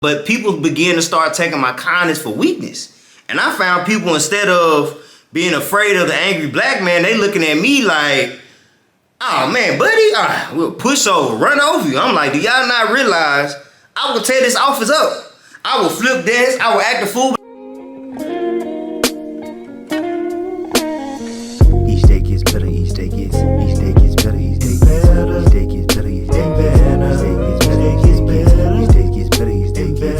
But people begin to start taking my kindness for weakness. And I found people, instead of being afraid of the angry black man, they looking at me like, oh man, buddy, we'll push over, run over you. I'm like, do y'all not realize I will tear this office up? I will flip dance, I will act a fool. Each day gets better, each day gets better, each day gets better, each day gets better, each day gets better, each day gets better, each day gets better, each day gets better, each day gets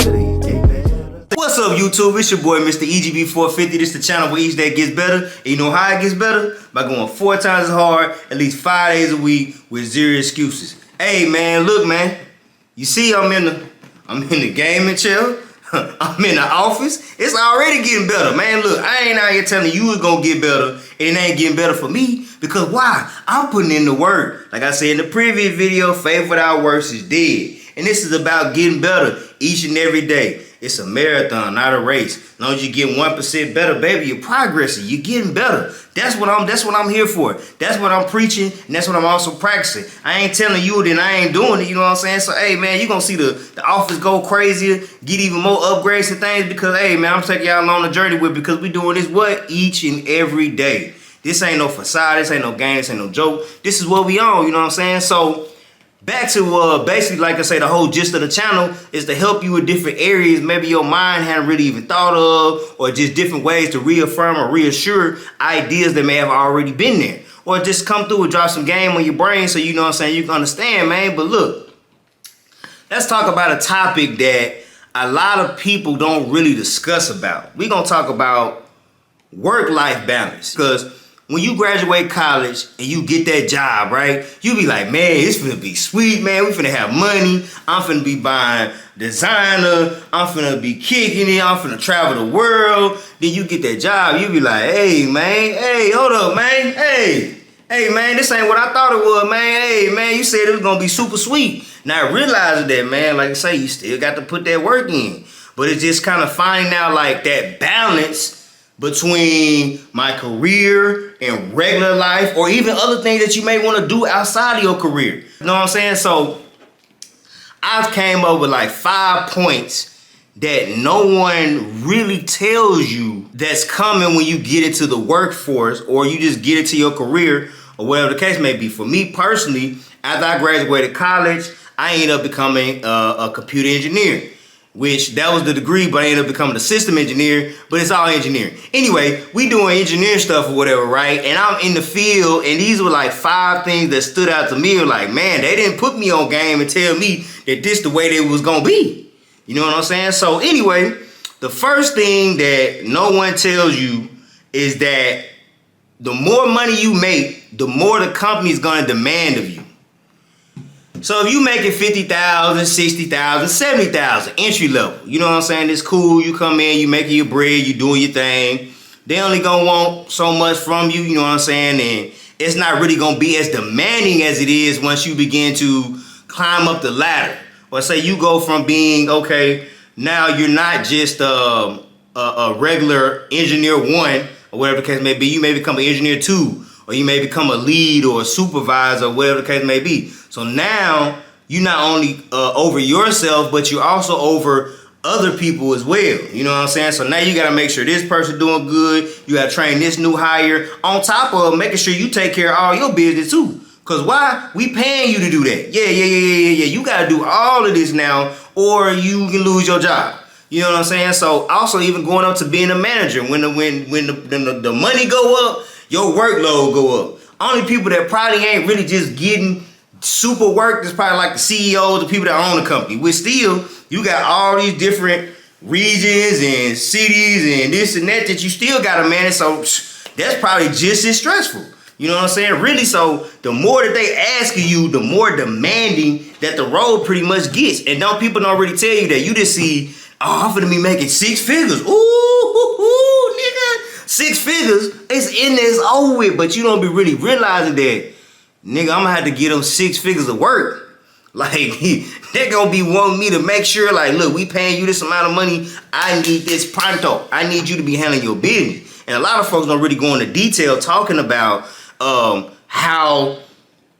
better, each day gets better. What's up, YouTube? It's your boy, Mr. EGB450. This is the channel where each day gets better. And you know how it gets better? By going 4 times as hard, at least 5 days a week with 0 excuses. Hey man, look man, you see I'm in the gaming chair. I'm in the office. It's already getting better, man. Look, I ain't out here telling you it's gonna get better. It ain't getting better for me. Because why? I'm putting in the work. Like I said in the previous video, faith without works is dead. And this is about getting better each and every day. It's a marathon, not a race. As long as you get 1% better, baby, you're progressing. You're getting better. That's what I'm here for. That's what I'm preaching, and that's what I'm also practicing. I ain't telling you that I ain't doing it, you know what I'm saying? So, hey, man, you're going to see the office go crazier, get even more upgrades and things because, hey, man, I'm taking y'all on the journey with because we doing this, what? Each and every day. This ain't no facade. This ain't no game. This ain't no joke. This is what we on, you know what I'm saying? So, back to basically, like I say, the whole gist of the channel is to help you in different areas maybe your mind hadn't really even thought of, or just different ways to reaffirm or reassure ideas that may have already been there, or just come through and drop some game on your brain so you know what I'm saying, you can understand, man. But look, let's talk about a topic that a lot of people don't really discuss about. We're gonna talk about work-life balance, because when you graduate college and you get that job, right, you be like, man, it's finna be sweet, man. We finna have money. I'm finna be buying designer. I'm finna be kicking it. I'm finna travel the world. Then you get that job. You be like, hey, man. Hey, hold up, man. Hey, man, this ain't what I thought it was, man. Hey, man, you said it was gonna be super sweet. Now, realizing that, man, like I say, you still got to put that work in. But it's just kind of finding out, like, that balance between my career and regular life, or even other things that you may want to do outside of your career. You know what I'm saying? So I've came up with like 5 points that no one really tells you that's coming when you get into the workforce, or you just get into your career, or whatever the case may be. For me personally, after I graduated college, I ended up becoming a computer engineer, which that was the degree, but I ended up becoming a system engineer, but it's all engineering. Anyway, we doing engineering stuff or whatever, right? And I'm in the field, and these were like 5 things that stood out to me. Like, man, they didn't put me on game and tell me that this the way they was gonna be. You know what I'm saying? So anyway, the first thing that no one tells you is that the more money you make, the more the company's gonna demand of you. So if you making 50,000, 60,000, 70,000 entry level, you know what I'm saying? It's cool. You come in, you making your bread, you doing your thing. They only gonna want so much from you, you know what I'm saying? And it's not really gonna be as demanding as it is once you begin to climb up the ladder. Or say you go from being, okay, now you're not just a regular engineer 1, or whatever the case may be. You may become an engineer 2, or you may become a lead or a supervisor, or whatever the case may be. So now you not only over yourself, but you're also over other people as well. You know what I'm saying? So now you got to make sure this person doing good. You got to train this new hire on top of making sure you take care of all your business too. Because why? We paying you to do that. Yeah. You got to do all of this now, or you can lose your job. You know what I'm saying? So also even going up to being a manager, when the money go up, your workload go up. Only people that probably ain't really just getting super work is probably like the CEOs, the people that own the company. Which still, you got all these different regions and cities and this and that you still got to manage. So that's probably just as stressful. You know what I'm saying? Really, so the more that they ask of you, the more demanding that the role pretty much gets. And people don't really tell you that. You just see, oh, I'm finna be making 6 figures. Ooh, nigga. 6 figures, it's in there, it's over with. But you don't be really realizing that, nigga, I'm gonna have to get them 6 figures of work. Like, they're gonna be wanting me to make sure, like, look, we paying you this amount of money. I need this pronto. I need you to be handling your business. And a lot of folks don't really go into detail talking about how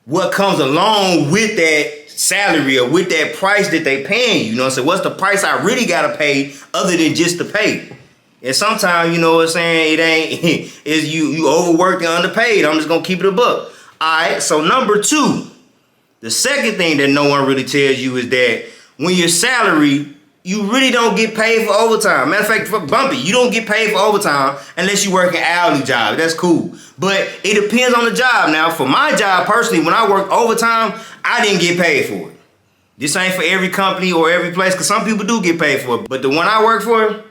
what comes along with that salary or with that price that they paying you. You know what I'm saying? What's the price I really gotta pay other than just the pay? And sometimes, you know what I'm saying, it ain't, is you overworked and underpaid. I'm just gonna keep it a buck. Alright, so number 2, the second thing that no one really tells you is that when your salary, you really don't get paid for overtime. Matter of fact, for Bumpy, you don't get paid for overtime unless you work an hourly job. That's cool. But it depends on the job. Now, for my job personally, when I work overtime, I didn't get paid for it. This ain't for every company or every place, because some people do get paid for it. But the one I work for,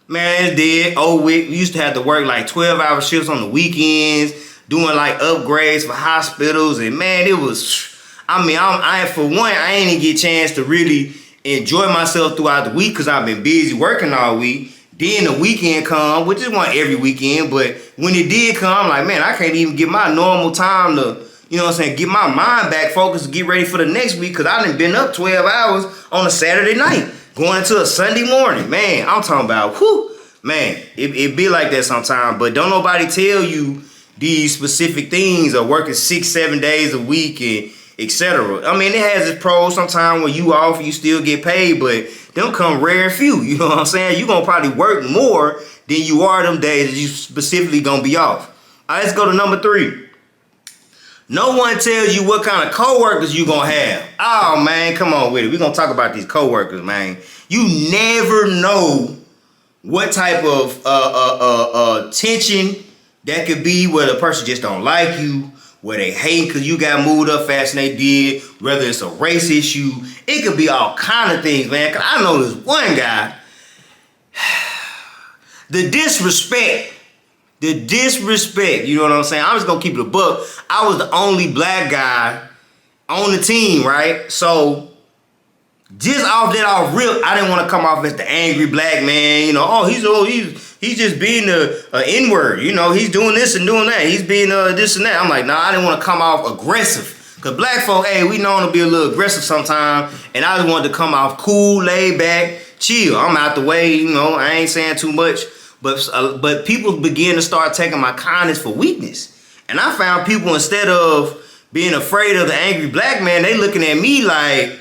man, it's dead. Oh, we used to have to work like 12-hour shifts on the weekends, doing like upgrades for hospitals. And man, it was, I mean, for one, I ain't even get a chance to really enjoy myself throughout the week because I've been busy working all week. Then the weekend come, which is one every weekend, but when it did come, I'm like, man, I can't even get my normal time to, you know what I'm saying, get my mind back focused to get ready for the next week because I done been up 12 hours on a Saturday night, going into a Sunday morning. Man, I'm talking about, whew, man, it be like that sometimes, but don't nobody tell you these specific things or working 6-7 days a week and etc. I mean, it has its pros sometimes when you off, you still get paid, but them come rare and few. You know what I'm saying? You're going to probably work more than you are them days that you specifically going to be off. All right, let's go to number 3. No one tells you what kind of coworkers you going to have. Oh, man, come on with it. We're going to talk about these coworkers, man. You never know what type of tension that could be where the person just don't like you, where they hate because you got moved up faster than they did, whether it's a race issue. It could be all kind of things, man. Cause I know this one guy, the disrespect, you know what I'm saying? I'm just gonna keep it a buck. I was the only black guy on the team, right? So just off rip, I didn't want to come off as the angry black man, you know, he's just being a N-word, you know, he's doing this and doing that. He's being this and that. I'm like, nah, I didn't want to come off aggressive. Because black folk, hey, we known to be a little aggressive sometimes. And I just wanted to come off cool, laid back, chill. I'm out the way, you know, I ain't saying too much. But people begin to start taking my kindness for weakness. And I found people, instead of being afraid of the angry black man, they looking at me like,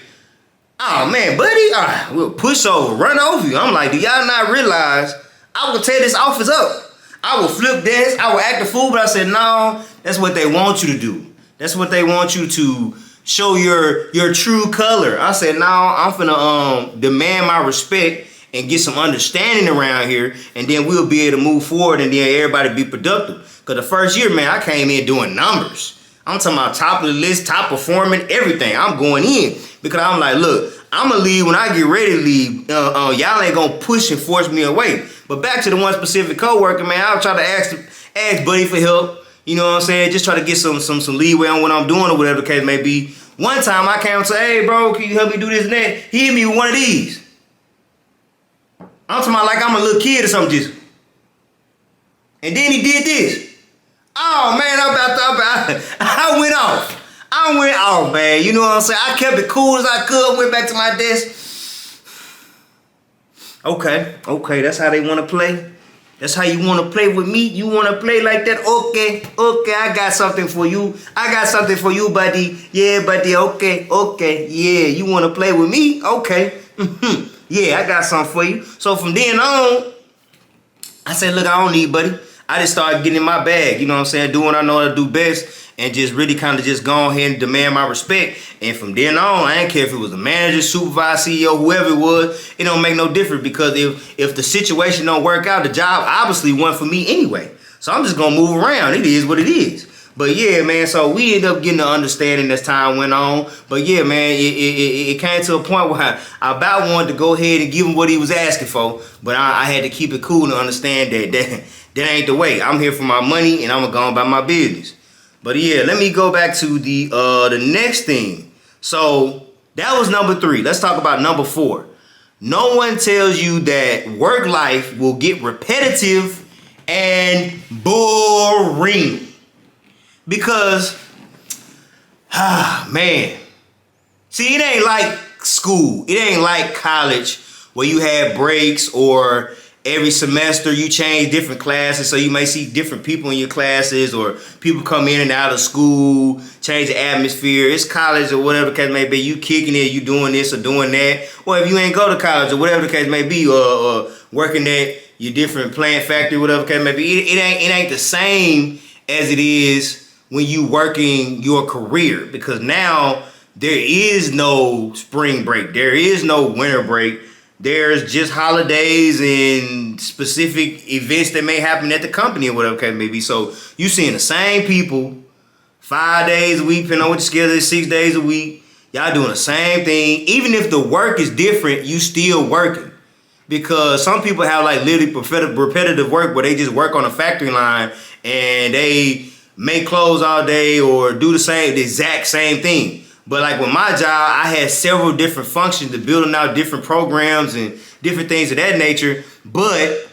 oh man, buddy, all right, we'll push over, run over you. I'm like, do y'all not realize I will tear this office up? I will flip this, I will act a fool, but I said, no, that's what they want you to do. That's what they want you to show your true color. I said, no, I'm finna demand my respect and get some understanding around here, and then we'll be able to move forward and then everybody be productive. Because the first year, man, I came in doing numbers. I'm talking about top of the list, top performing, everything. I'm going in because I'm like, look, I'm going to leave when I get ready to leave. Y'all ain't going to push and force me away. But back to the one specific coworker, man, I'll try to ask Buddy for help. You know what I'm saying? Just try to get some leeway on what I'm doing or whatever the case may be. One time I came and said, hey, bro, can you help me do this and that? He hit me with one of these. I'm talking about like I'm a little kid or something just. And then he did this. Oh, man, I went off. I went off, man. You know what I'm saying? I kept it cool as I could. Went back to my desk. Okay, that's how they want to play. That's how you want to play with me? You want to play like that? Okay, I got something for you. Buddy. Yeah, buddy, okay. Yeah, you want to play with me? Okay. Yeah, I got something for you. So from then on, I said, look, I don't need Buddy. I just started getting in my bag, you know what I'm saying? Doing what I know how to do best and just really kind of just go ahead and demand my respect. And from then on, I didn't care if it was a manager, supervisor, CEO, whoever it was. It don't make no difference because if the situation don't work out, the job obviously wasn't for me anyway. So I'm just going to move around. It is what it is. But yeah, man, so we ended up getting the understanding as time went on. But yeah, man, it came to a point where I about wanted to go ahead and give him what he was asking for. But I had to keep it cool and understand that ain't the way. I'm here for my money and I'm going to go on about my business. But yeah, let me go back to the next thing. So that was number 3. Let's talk about number 4. No one tells you that work life will get repetitive and boring. Because, man, see, it ain't like school. It ain't like college where you have breaks or every semester you change different classes, so you may see different people in your classes, or people come in and out of school, change the atmosphere. It's college or whatever the case may be. You kicking it, you doing this or doing that. Or if you ain't go to college or whatever the case may be, or working at your different plant factory, whatever the case may be, it ain't the same as it is when you working your career, because now there is no spring break, there is no winter break. There's just holidays and specific events that may happen at the company or whatever case may be. So you seeing the same people 5 days a week, depending on what your schedule is, 6 days a week. Y'all doing the same thing. Even if the work is different, you still working. Because some people have like literally repetitive work where they just work on a factory line and they make clothes all day or do the exact same thing. But like with my job, I had several different functions to building out different programs and different things of that nature. But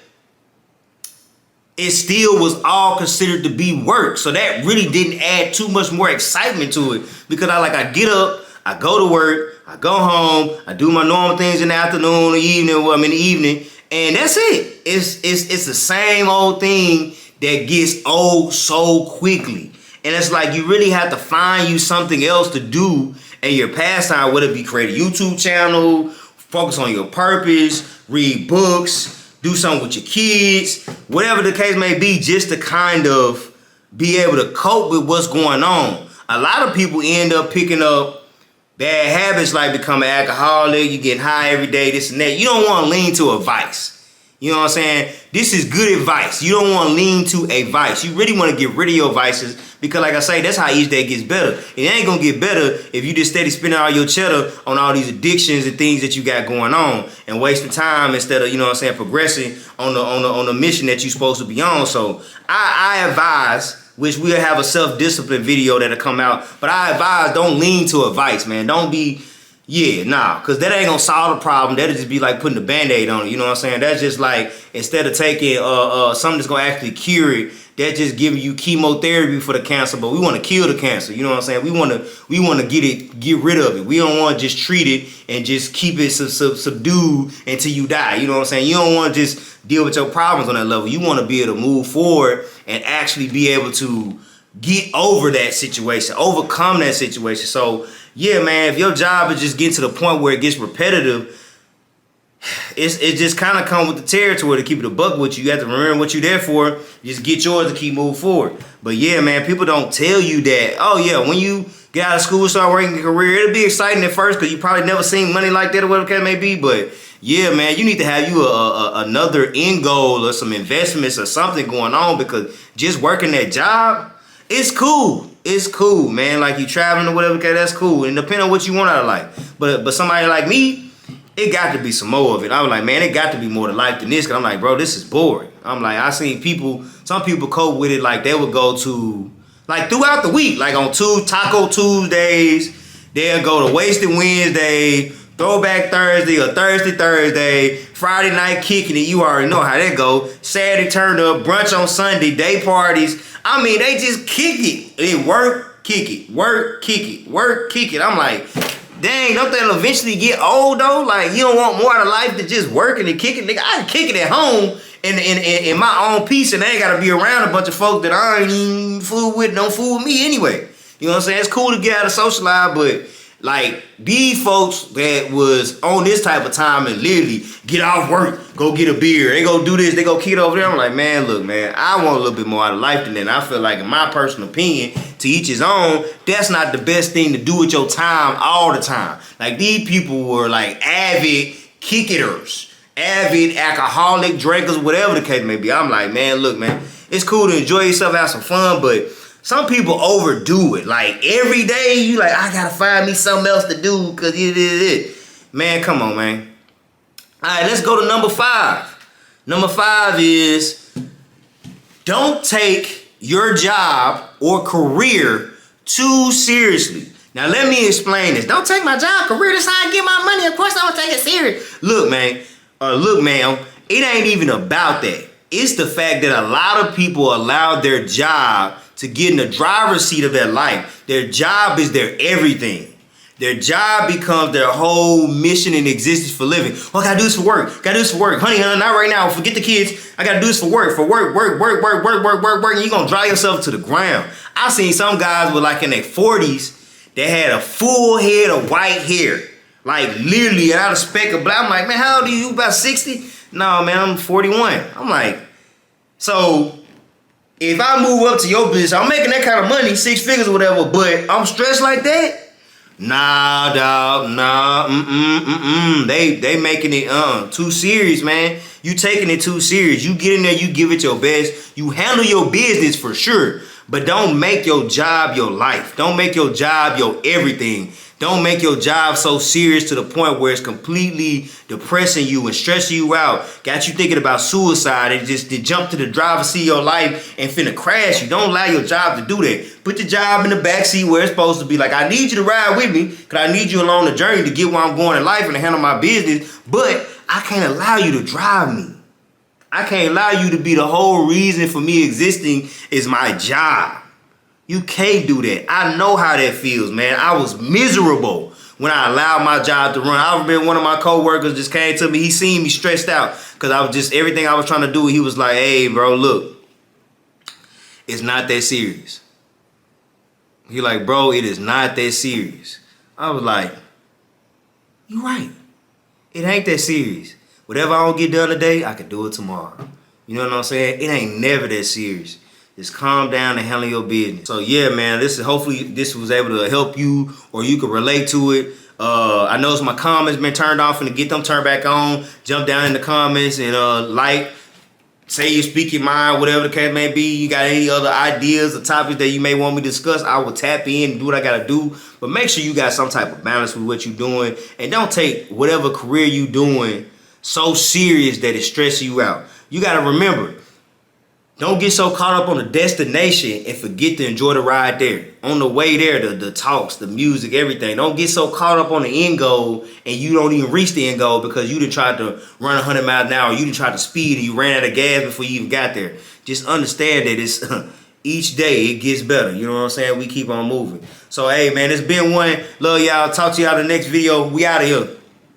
it still was all considered to be work. So that really didn't add too much more excitement to it. Because I get up, I go to work, I go home, I do my normal things in the afternoon, the evening, and that's it. It's the same old thing that gets old so quickly. And it's like you really have to find you something else to do in your pastime, whether it be create a YouTube channel, focus on your purpose, read books, do something with your kids, whatever the case may be, just to kind of be able to cope with what's going on. A lot of people end up picking up bad habits like becoming an alcoholic, you getting high every day, this and that. You don't want to lean to a vice. You know what I'm saying? This is good advice. You don't want to lean to a vice. You really want to get rid of your vices, because like I say, that's how each day gets better. It ain't going to get better if you just steady spending all your cheddar on all these addictions and things that you got going on and wasting time instead of, you know what I'm saying, progressing on the mission that you're supposed to be on. So I advise, which we'll have a self-discipline video that'll come out, but I advise don't lean to a vice, man. Don't be... because that ain't gonna solve the problem. That'll just be like putting a band-aid on it. You know what I'm saying? That's just like, instead of taking something that's gonna actually cure it, that's just giving you chemotherapy for the cancer. But we want to kill the cancer. You know what I'm saying? We want to get rid of it. We don't want to just treat it and just keep it subdued until you die. You know what I'm saying? You don't want to just deal with your problems on that level. You want to be able to move forward and actually be able to get over that situation, overcome that situation. So yeah, man, if your job is just getting to the point where it gets repetitive, it just kind of comes with the territory to keep it a buck with you. You have to remember what you're there for. Just get yours to keep moving forward. But yeah, man, people don't tell you that, oh yeah, when you get out of school and start working a career, it'll be exciting at first because you probably never seen money like that or whatever it may be. But yeah, man, you need to have you another end goal or some investments or something going on, because just working that job, it's cool. It's cool, man. Like you traveling or whatever, okay, that's cool. And depending on what you want out of life. But somebody like me, it got to be some more of it. I was like, man, it got to be more to life than this. Cause I'm like, bro, this is boring. I'm like, I seen some people cope with it. Like they would go to, like throughout the week, like on Taco Tuesdays, they'll go to Wasted Wednesday, Throwback Thursday or Thursday, Friday night kicking it. You already know how that go. Saturday turn up, brunch on Sunday, day parties. I mean, they just kick it. They work, kick it, work, kick it, work, kick it. I'm like, dang, don't that eventually get old though? Like, you don't want more out of life than just working and kicking. Nigga, I can kick it at home in my own peace, and I ain't gotta be around a bunch of folk that I ain't even fool with, don't fool with me anyway. You know what I'm saying? It's cool to get out of social life, but like these folks that was on this type of time and literally get off work, go get a beer, they go do this, they go kick it over there. I'm like, man, look, man, I want a little bit more out of life than that. And I feel like, in my personal opinion, to each his own, that's not the best thing to do with your time all the time. Like these people were like avid kickers, avid alcoholic drinkers, whatever the case may be. I'm like, man, look, man, it's cool to enjoy yourself, have some fun, but some people overdo it. Like every day you like, I gotta find me something else to do because it. Man, come on, man. All right, let's go to number 5. Number 5 is, don't take your job or career too seriously. Now let me explain this. Don't take my job, career, this how I get my money. Of course I'm gonna take it serious. Look, man, look, ma'am, it ain't even about that. It's the fact that a lot of people allow their job to get in the driver's seat of their life. Their job is their everything. Their job becomes their whole mission and existence for living. Oh, I gotta do this for work. Gotta do this for work. Honey, not right now. Forget the kids. I gotta do this for work. For work. And you're gonna drive yourself to the ground. I seen some guys with like in their 40s that had a full head of white hair. Like literally out of speck of black. I'm like, man, how old are you? About 60? No, man, I'm 41. I'm like, so if I move up to your business, I'm making that kind of money, 6 figures or whatever, but I'm stressed like that? Nah, dog, nah, They making it too serious, man. You taking it too serious. You get in there, you give it your best. You handle your business for sure, but don't make your job your life. Don't make your job your everything. Don't make your job so serious to the point where it's completely depressing you and stressing you out. Got you thinking about suicide and just to jump to the driver's seat of your life and finna crash you. Don't allow your job to do that. Put your job in the back seat where it's supposed to be. Like, I need you to ride with me because I need you along the journey to get where I'm going in life and to handle my business. But I can't allow you to drive me. I can't allow you to be the whole reason for me existing is my job. You can't do that. I know how that feels, man. I was miserable when I allowed my job to run. I remember one of my coworkers just came to me. He seen me stressed out because I was just, everything I was trying to do, he was like, hey, bro, look, it's not that serious. He like, bro, it is not that serious. I was like, you right. It ain't that serious. Whatever I don't get done today, I can do it tomorrow. You know what I'm saying? It ain't never that serious. Just calm down and handle your business. So yeah, man, hopefully this was able to help you or you could relate to it. I noticed my comments been turned off and to get them turned back on. Jump down in the comments and say you speak your mind, whatever the case may be. You got any other ideas or topics that you may want me to discuss, I will tap in and do what I gotta do. But make sure you got some type of balance with what you're doing and don't take whatever career you doing so serious that it stresses you out. You gotta remember, don't get so caught up on the destination and forget to enjoy the ride there. On the way there, the talks, the music, everything. Don't get so caught up on the end goal and you don't even reach the end goal because you didn't try to run 100 miles an hour. You didn't try to speed and you ran out of gas before you even got there. Just understand that it's each day it gets better. You know what I'm saying? We keep on moving. So, hey, man, it's been one. Love y'all. Talk to y'all in the next video. We out of here.